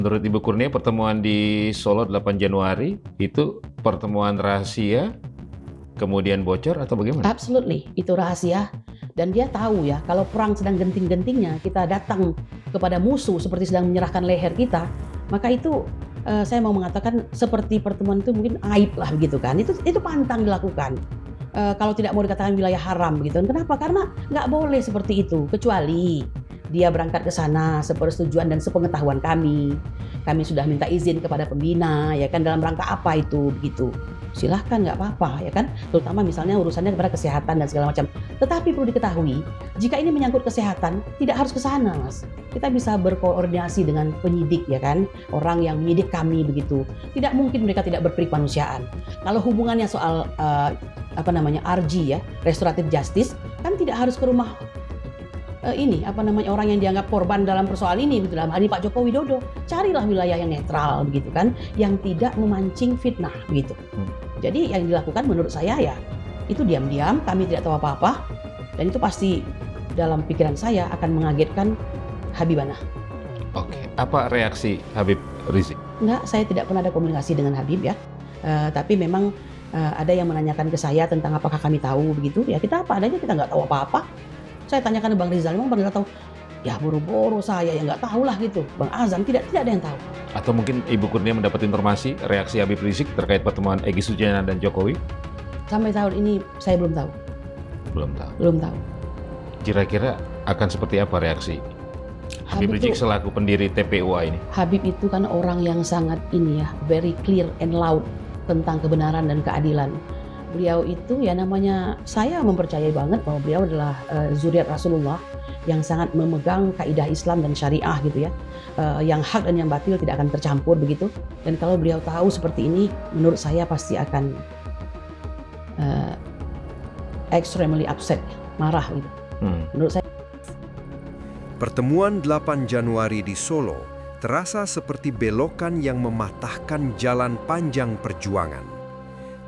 Menurut Ibu Kurnia, pertemuan di Solo 8 Januari itu pertemuan rahasia, kemudian bocor atau bagaimana? Absolutely, itu rahasia. Dan dia tahu ya, kalau perang sedang genting-gentingnya, kita datang kepada musuh seperti sedang menyerahkan leher kita, maka itu saya mau mengatakan seperti pertemuan itu mungkin aib lah begitu kan. Itu pantang dilakukan. Kalau tidak mau dikatakan wilayah haram begitu. Kenapa? Karena nggak boleh seperti itu, kecuali dia berangkat ke sana sepersetujuan dan sepengetahuan kami. Kami sudah minta izin kepada pembina, ya kan, dalam rangka apa itu begitu. Silahkan, nggak apa-apa, ya kan. Terutama misalnya urusannya kepada kesehatan dan segala macam. Tetapi perlu diketahui, jika ini menyangkut kesehatan, tidak harus ke sana, Mas. Kita bisa berkoordinasi dengan penyidik, ya kan, orang yang menyidik kami begitu. Tidak mungkin mereka tidak berperi kemanusiaan. Kalau hubungannya soal RG ya, restoratif justice, kan tidak harus ke rumah orang yang dianggap korban dalam persoalan ini, dalam hal ini Pak Joko Widodo. Carilah wilayah yang netral begitu kan, yang tidak memancing fitnah begitu. Jadi yang dilakukan menurut saya ya itu diam-diam, kami tidak tahu apa-apa, dan itu pasti dalam pikiran saya akan mengagetkan Habibana. Oke, apa reaksi Habib Rizik? Enggak, saya tidak pernah ada komunikasi dengan Habib ya. Tapi memang ada yang menanyakan ke saya tentang apakah kami tahu begitu. Ya kita apa adanya, kita nggak tahu apa-apa. Saya tanyakan ke Bang Rizal, memang Bang Rizal tahu? Ya boro-boro saya yang nggak tahu lah gitu. Bang Azam tidak ada yang tahu. Atau mungkin Ibu Kurnia mendapat informasi reaksi Habib Rizik terkait pertemuan Egy Sujana dan Jokowi? Sampai tahun ini saya belum tahu. Belum tahu. Kira-kira akan seperti apa reaksi Habib Rizik selaku pendiri TPUA ini? Habib itu kan orang yang sangat very clear and loud tentang kebenaran dan keadilan. Beliau itu ya namanya, saya mempercayai banget bahwa beliau adalah zuriat Rasulullah yang sangat memegang kaidah Islam dan syariah gitu ya, yang hak dan yang batil tidak akan tercampur begitu. Dan kalau beliau tahu seperti ini, menurut saya pasti akan extremely upset, marah gitu. Menurut saya. Pertemuan 8 Januari di Solo terasa seperti belokan yang mematahkan jalan panjang perjuangan.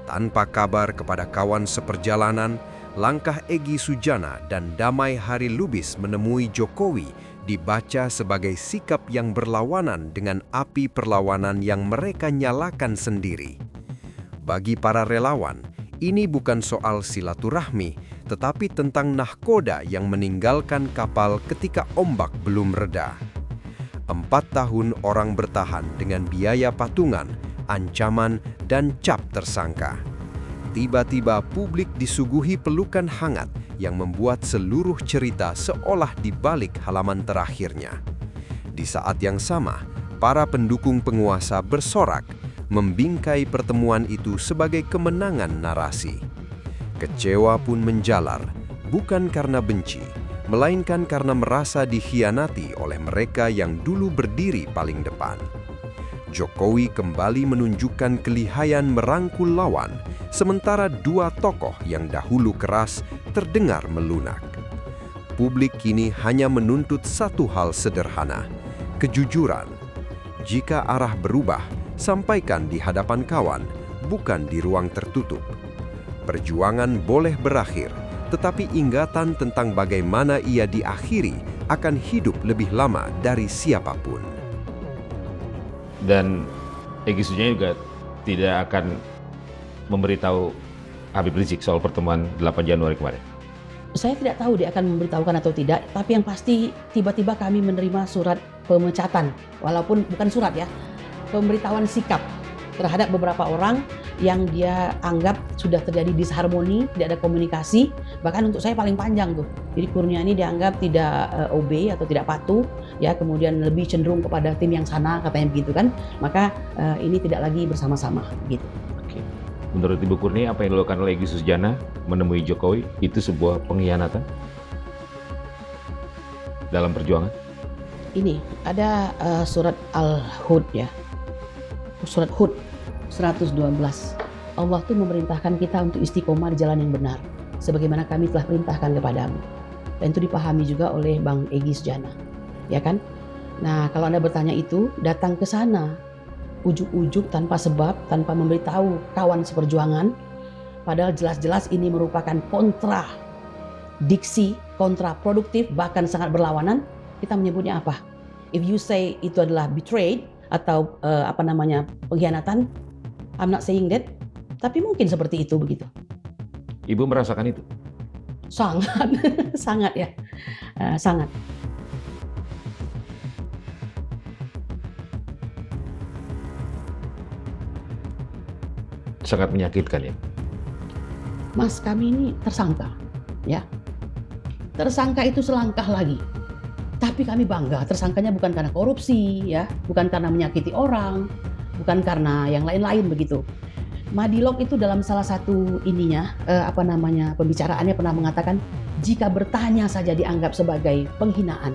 Tanpa kabar kepada kawan seperjalanan, langkah Egy Sujana dan Damai Hari Lubis menemui Jokowi dibaca sebagai sikap yang berlawanan dengan api perlawanan yang mereka nyalakan sendiri. Bagi para relawan, ini bukan soal silaturahmi, tetapi tentang nahkoda yang meninggalkan kapal ketika ombak belum reda. 4 tahun orang bertahan dengan biaya patungan, ancaman, dan cap tersangka. Tiba-tiba publik disuguhi pelukan hangat yang membuat seluruh cerita seolah di balik halaman terakhirnya. Di saat yang sama, para pendukung penguasa bersorak, membingkai pertemuan itu sebagai kemenangan narasi. Kecewa pun menjalar, bukan karena benci, melainkan karena merasa dikhianati oleh mereka yang dulu berdiri paling depan. Jokowi kembali menunjukkan kelihayan merangkul lawan, sementara dua tokoh yang dahulu keras terdengar melunak. Publik kini hanya menuntut satu hal sederhana, kejujuran. Jika arah berubah, sampaikan di hadapan kawan, bukan di ruang tertutup. Perjuangan boleh berakhir, tetapi ingatan tentang bagaimana ia diakhiri akan hidup lebih lama dari siapapun. Dan Egy Sujana juga tidak akan memberitahu Habib Rizik soal pertemuan 8 Januari kemarin. Saya tidak tahu dia akan memberitahukan atau tidak, tapi yang pasti tiba-tiba kami menerima surat pemecatan, walaupun bukan surat ya, pemberitahuan sikap terhadap beberapa orang yang dia anggap sudah terjadi disharmoni, tidak ada komunikasi. Bahkan untuk saya paling panjang tuh. Jadi Kurnia ini dianggap tidak obey atau tidak patuh, ya, kemudian lebih cenderung kepada tim yang sana, katanya begitu kan. Maka ini tidak lagi bersama-sama gitu. Oke. Menurut Ibu Kurnia, apa yang dilakukan oleh Egy Sujana menemui Jokowi itu sebuah pengkhianatan dalam perjuangan? Ini ada surat Al-Hud ya. Surat Hud 112. Allah tuh memerintahkan kita untuk istiqomah di jalan yang benar, sebagaimana kami telah perintahkan kepadamu. Dan itu dipahami juga oleh Bang Egy Sujana, ya kan? Nah, kalau Anda bertanya itu, datang ke sana, ujuk-ujuk tanpa sebab, tanpa memberitahu kawan seperjuangan, padahal jelas-jelas ini merupakan kontradiksi, kontraproduktif, bahkan sangat berlawanan. Kita menyebutnya apa? If you say itu adalah betrayed, atau pengkhianatan. I'm not saying that, tapi mungkin seperti itu begitu. Ibu merasakan itu? Sangat, sangat ya, sangat. Sangat menyakitkan ya? Mas, kami ini tersangka, ya. Tersangka itu selangkah lagi. Tapi kami bangga, tersangkanya bukan karena korupsi, ya, bukan karena menyakiti orang, bukan karena yang lain-lain begitu. Madilog itu dalam salah satu pembicaraannya pernah mengatakan, jika bertanya saja dianggap sebagai penghinaan,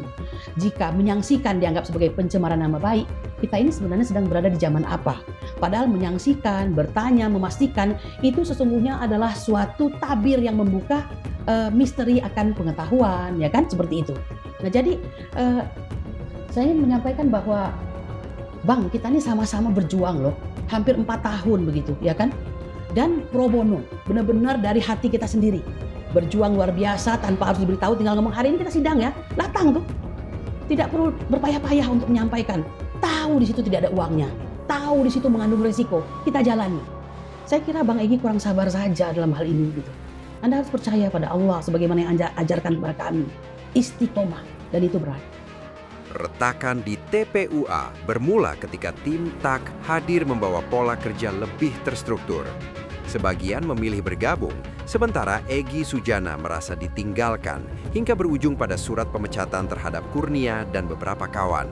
jika menyaksikan dianggap sebagai pencemaran nama baik, kita ini sebenarnya sedang berada di zaman apa? Padahal menyaksikan, bertanya, memastikan itu sesungguhnya adalah suatu tabir yang membuka misteri akan pengetahuan, ya kan, seperti itu. Nah, jadi saya ingin menyampaikan bahwa Bang, kita ini sama-sama berjuang loh, hampir 4 tahun begitu, ya kan? Dan pro bono, benar-benar dari hati kita sendiri. Berjuang luar biasa tanpa harus diberitahu, tinggal ngomong hari ini kita sidang ya, datang tuh. Tidak perlu berpayah-payah untuk menyampaikan. Tahu di situ tidak ada uangnya, tahu di situ mengandung resiko, kita jalani. Saya kira Bang Egy kurang sabar saja dalam hal ini gitu. Anda harus percaya pada Allah sebagaimana yang Anda ajarkan kepada kami. Istiqomah, dan itu berat. Retakan di TPUA bermula ketika tim TAK hadir membawa pola kerja lebih terstruktur. Sebagian memilih bergabung, sementara Egy Sujana merasa ditinggalkan hingga berujung pada surat pemecatan terhadap Kurnia dan beberapa kawan.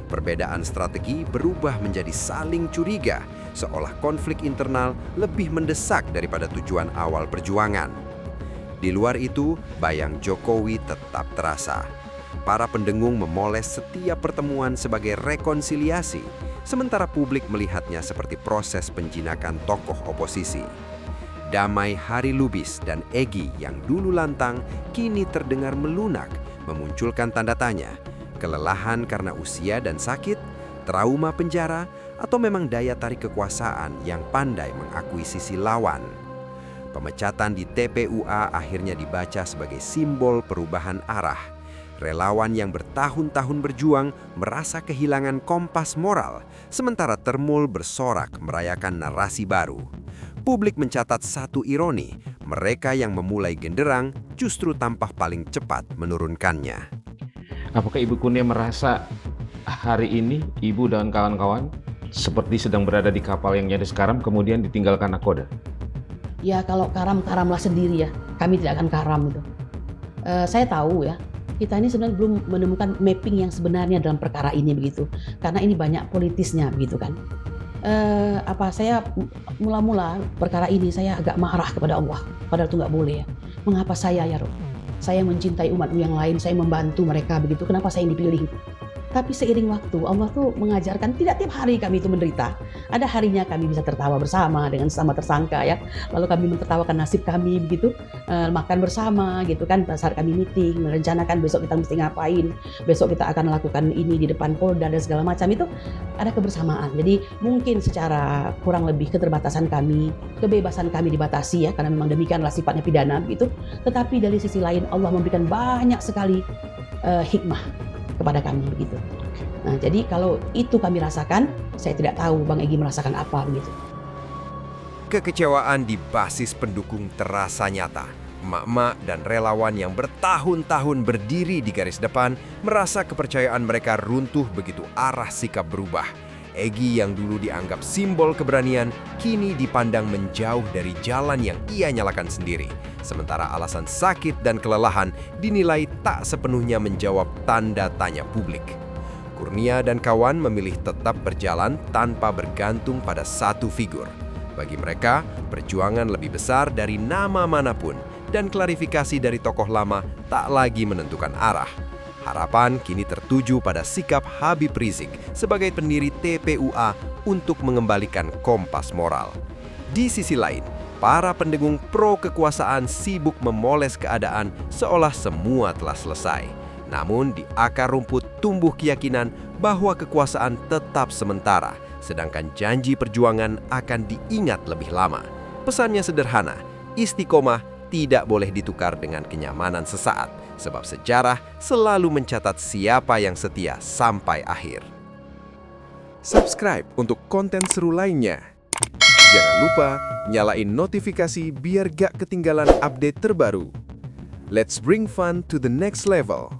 Perbedaan strategi berubah menjadi saling curiga, seolah konflik internal lebih mendesak daripada tujuan awal perjuangan. Di luar itu, bayang Jokowi tetap terasa. Para pendengung memoles setiap pertemuan sebagai rekonsiliasi, sementara publik melihatnya seperti proses penjinakan tokoh oposisi. Damai Hari Lubis dan Egy yang dulu lantang kini terdengar melunak, memunculkan tanda tanya, kelelahan karena usia dan sakit, trauma penjara, atau memang daya tarik kekuasaan yang pandai mengakuisisi lawan. Pemecatan di TPUA akhirnya dibaca sebagai simbol perubahan arah. Relawan yang bertahun-tahun berjuang merasa kehilangan kompas moral, sementara Termul bersorak merayakan narasi baru. Publik mencatat satu ironi, mereka yang memulai genderang justru tampak paling cepat menurunkannya. Apakah Ibu Kurnia merasa hari ini Ibu dan kawan-kawan seperti sedang berada di kapal yang nyaris karam kemudian ditinggalkan nakoda? Ya kalau karam-karamlah sendiri ya, kami tidak akan karam gitu. Saya tahu ya, kita ini sebenarnya belum menemukan mapping yang sebenarnya dalam perkara ini begitu, karena ini banyak politisnya begitu kan. Saya mula-mula perkara ini saya agak marah kepada Allah, padahal itu nggak boleh ya. Mengapa saya ya Rob? Saya mencintai umatmu yang lain, saya membantu mereka begitu, kenapa saya yang dipilih? Tapi seiring waktu, Allah tuh mengajarkan tidak tiap hari kami itu menderita. Ada harinya kami bisa tertawa bersama dengan sesama tersangka ya. Lalu kami mentertawakan nasib kami begitu, makan bersama gitu kan. Pada saat kami meeting, merencanakan besok kita mesti ngapain, besok kita akan melakukan ini di depan Polda dan segala macam itu ada kebersamaan. Jadi mungkin secara kurang lebih keterbatasan kami, kebebasan kami dibatasi ya, karena memang demikianlah sifatnya pidana begitu. Tetapi dari sisi lain Allah memberikan banyak sekali hikmah kepada kami begitu. Nah, jadi kalau itu kami rasakan, saya tidak tahu Bang Egy merasakan apa begitu. Kekecewaan di basis pendukung terasa nyata. Emak-emak dan relawan yang bertahun-tahun berdiri di garis depan merasa kepercayaan mereka runtuh begitu arah sikap berubah. Egy yang dulu dianggap simbol keberanian, kini dipandang menjauh dari jalan yang ia nyalakan sendiri. Sementara alasan sakit dan kelelahan dinilai tak sepenuhnya menjawab tanda tanya publik. Kurnia dan kawan memilih tetap berjalan tanpa bergantung pada satu figur. Bagi mereka, perjuangan lebih besar dari nama manapun dan klarifikasi dari tokoh lama tak lagi menentukan arah. Harapan kini tertuju pada sikap Habib Rizik sebagai pendiri TPUA untuk mengembalikan kompas moral. Di sisi lain, para pendengung pro kekuasaan sibuk memoles keadaan seolah semua telah selesai. Namun di akar rumput tumbuh keyakinan bahwa kekuasaan tetap sementara, sedangkan janji perjuangan akan diingat lebih lama. Pesannya sederhana, istiqomah tidak boleh ditukar dengan kenyamanan sesaat, sebab sejarah selalu mencatat siapa yang setia sampai akhir. Subscribe untuk konten seru lainnya. Jangan lupa nyalain notifikasi biar gak ketinggalan update terbaru. Let's bring fun to the next level.